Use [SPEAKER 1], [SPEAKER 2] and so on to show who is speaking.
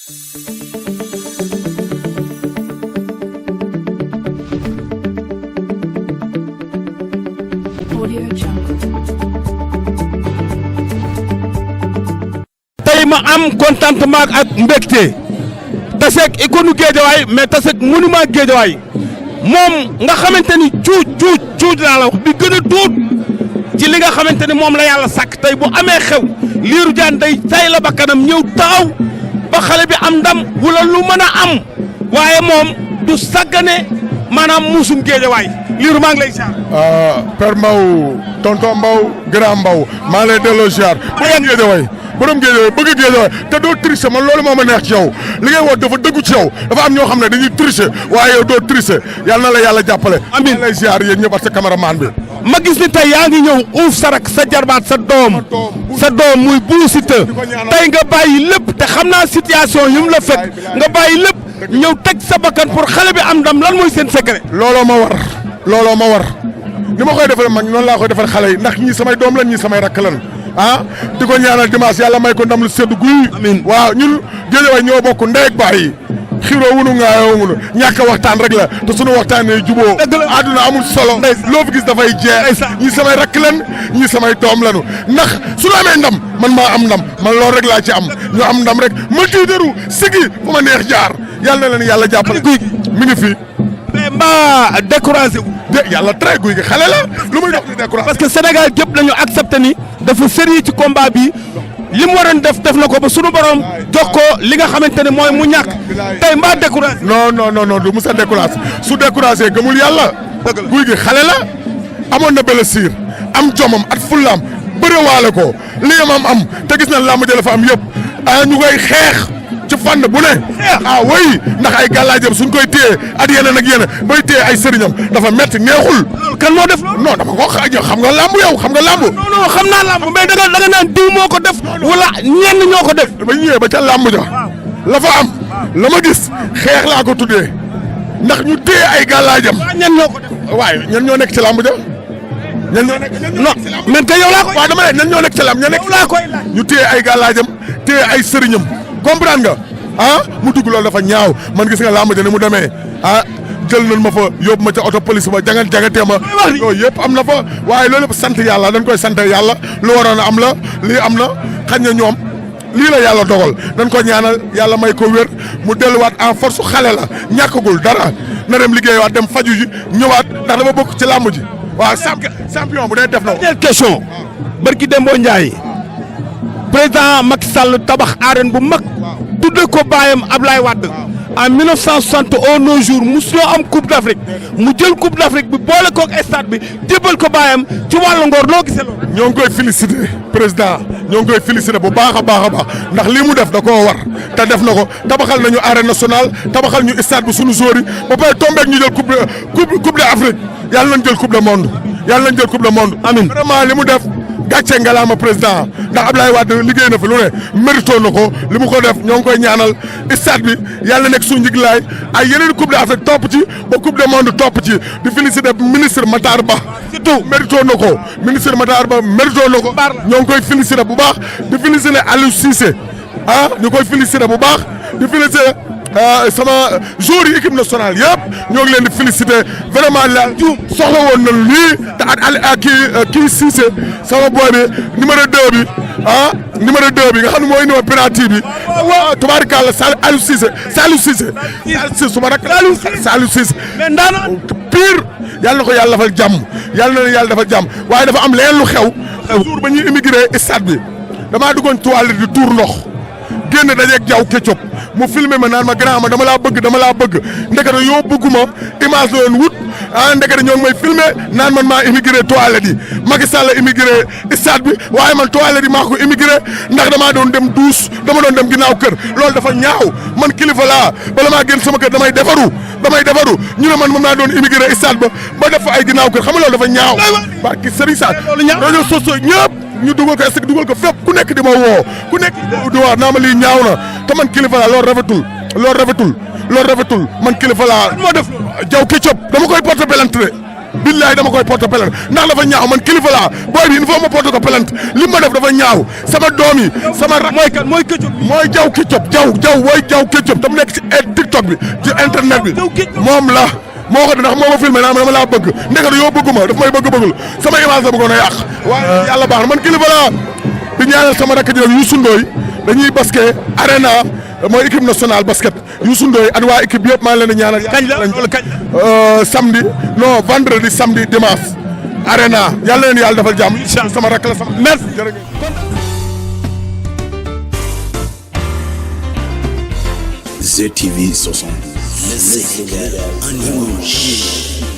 [SPEAKER 1] tey ma am contentement ak mbégte taseeg icône Guédiawaye mais taseeg monument Guédiawaye moom nga xamante ni cuuj laa la wax bi gën a tuut ci li nga xamante ni moom la yàlla sàkk tey bu amee xew Lirou Diane day tay la bakkanam ñëw taxaw ba xale bi am ndam wala lu mën a am waaye moom du sàggane maanaam muusum Guédiawaye Lirou maa ngi lay ziar.
[SPEAKER 2] Père Mbow tonton Mbow grand Mbow maa ngi lay delloo ziar. borom Guédiawaye bëgg Guédiawaye te doo tricher man loolu moo ma neex ci yow li ngay wax dafa dëggu ci yow dafa am ñoo xam ne dañuy tricher waaye yow doo tricher yàlla na la yàlla jàppale. amiin lay ziar yéen ñëpp ak sa cameraman bi.
[SPEAKER 1] ma gis ni tey yaa ngi ñëw uuf sarak sa jarbaat sa doom muy Bou Siteu tey nga bàyyi lépp te xam naa situation yi mu la fekk nga bàyyi lépp ñëw teg sa bakkan pour xale bi am ndam lan mooy seen secret.
[SPEAKER 2] looloo ma war ni ma koy defal mag noonu laa koy defal xale yi ndax ñii samay doom lan ñii samay rakk lan di ko ñaanal dimanche yàlla may ko ndam lu seddu guy. amiin waaw ñun Guédiawaye ñoo bokk ndey ak baay yi xiroo wunu ngaayoo wunu ñàkk a waxtaan rek la te sunu waxtaan ne juboo àdduna amul solo loo fi gis dafay jeex ñii samay rakk lan ñii samay doom lanu ndax su la amee ndam man maa am ndam man loolu rek laa ci am ñu am ndam rek ma tiidaru sigi fu ma neex jaar yàlla na leen yàlla jàppale guy gi mi ngi fi
[SPEAKER 1] mais mbaa découragé wu.
[SPEAKER 2] yàlla très guy gi xale la lu muy dox di découragé
[SPEAKER 1] parce que Sénégal gépp nañu accepté ni dafa sérieux ci combat bi li mu waroon def na ko ba sunu borom jox ko li nga xamante ne mooy mu ñàkk tey mbaa découragé.
[SPEAKER 2] non du musa découragé su découragé gëmul yàlla. guy gi xale la amoon na blessure am jomam at fullaam bërewaale ko li am te gis na làmb ja la fa am yëpp ñu koy xeex. ci fànn bu ne oui ndax ay gàllaajam suñ koy téye at yeneen ak yeneen bay téye ay sëriñam dafa metti neexul.
[SPEAKER 1] kan moo def loolu.
[SPEAKER 2] non dama ko xam nga lamb yow xam nga lamb.
[SPEAKER 1] non xam naa lamb mais da nga naan diw moo ko def wala ñenn ñoo ko def.
[SPEAKER 2] ba ñëwee ba ca lamb ja la fa am la ma gis xeex laa ko tuddee ndax ñu téye ay gàllaajam.
[SPEAKER 1] ñenn ñoo ko def.
[SPEAKER 2] waaye ñenn ñoo nekk ci lamb ja. ñenn ñoo nekk
[SPEAKER 1] non mais kay yow laa koy.
[SPEAKER 2] waaw dama ne ñenn ñoo nekk ci lamb ñoo nekk.
[SPEAKER 1] yow laa koy
[SPEAKER 2] ñu téye ay gàllaajam téye ay sëriñam. comprendre nga mu dugg loolu dafa ñaaw man gis nga làmb ja ni mu demee jël nañ ma fa yóbbu ma ca auto police ba jangatee ma yooyu yëpp am na fa waaye loolu yëpp sant yàlla dañ koy sant yàlla lu waroon a am la lii am na xañ na ñoom lii la yàlla dogal dañ ko ñaanal yàlla may ko wér mu delluwaat en force xale la ñàkkagul dara na dem liggéeywaat dem faju ji ñëwaat ndax dafa bokk ci làmb ji waaw champion bu dee def na ko.
[SPEAKER 1] dernière question barki Dembo Ndiaye président Macky Sall tabax arène bu mag tudde ko baayam Ablaye Wade en 1960 au nos jours musuloo am coupe d'Afrique mu jël coupe d'Afrique bi boole koog stade bi jébbal ko baayam ci wàllu ngor loo gisee loolu.
[SPEAKER 2] ñoo ngi koy félicité président ñoo ngi koy félicité bu baax a baax ndax lii mu def da koo war te def na ko tabaxal nañu arène nationale tabaxal ñu stade bi suñu joueurs yi ba pare tombeek ñu jël coupe d'Afrique yàlla nañ jël coupe du monde amiin vraiment li mu def. gàcce ngalaama président ndax Ablaye Wade liggéey na fi lu ne mérito na ko li mu ko def ñoo ngi koy ñaanal stade bi yàlla nekk suñu njiglaay ay yeneen coupe d'Afrique topp ci ba coupe du monde topp ci di féliciter ministre Matar Ba surtout mérito na ko ministre Matar Ba mérito na ko ñoo ngi koy féliciter bu baax di féliciter Aliou Cissé ñu koy féliciter bu baax di féliciter sama joueurs yi équipe nationale yëpp ñoo ngi leen di féliciter vraiment la soxla woon na lii te ak kii Cissé sama boy bi numéro 2 bi numéro 2 bi nga xam ne mooy numéro penalty bi tubaarikàlla Aliou Cissé suma rak Aliou Cissé
[SPEAKER 1] mais ndaana
[SPEAKER 2] pire yàlla na ko yàlla defal jàmm yàlla na leen yàlla defal jàmm waaye dafa am leen lu xew jour ba ñuy immigré stade bi damaa duggoon toilette di tuur ndox génn dajeeg jaw Ketchup mu filmé ma naan ma grand ma dama laa bëgg ndekete yoo bëgguma image la yoon wut ndekete ñoo ngi may filmé naan man maa immigré toilette yi Macky Sall immigré stade bi waaye man toilette yi maa ko immigré ndax damaa doon dem douche dama doon dem ginnaaw kër loolu dafa ñaaw man kilifa laa bala maa génn sama kër damay defaru ñu ne man moom naa doon immigré stade ba def fa ay ginnaaw kër xam nga loolu dafa ñaaw barki Serigne Sall rajo soso ñëpp ñu dugal ko est-ce que dugal ko fépp ku nekk di ma woo ku nekk di wax naa ma lii ñaaw na te man kilifa laa loolu rafetul man kilifa laa moo def jaw Ketchup dama koy porter plainte billaay dama koy porte plainte ndax dafa ñaaw man kilifa laa booy bi il faut ma porte ko plainte li ma def dafa ñaaw sama doom yi sama rak
[SPEAKER 1] mooy kan mooy këccub
[SPEAKER 2] mooy jaw Ketchup jaw wooy jaw Ketchup tam nekk ci TikTok bi ci internet bi moom la moo ko ndax moo ma filmé naa ma dama laa bëgg ndekete yoo bëgguma daf may bëggul sama image la bëggoon a yàq waaye yàlla baax na man kilifa laa di ñaanal sama rakk ji nag Youssou Ndoye dañuy basket arena mooy équipe nationale basket Youssou Ndoye ak waa équipe bi yëpp maa ngi leen di ñaanal.
[SPEAKER 1] kañ la loolu kañ la.
[SPEAKER 2] samedi non vendredi samedi dimanche arena yàlla leen yàlla defal jàmm. incha allah sama rakk la sama.
[SPEAKER 1] merci
[SPEAKER 2] jërëjëf.
[SPEAKER 3] ZTV 70. Le Sénégal en image.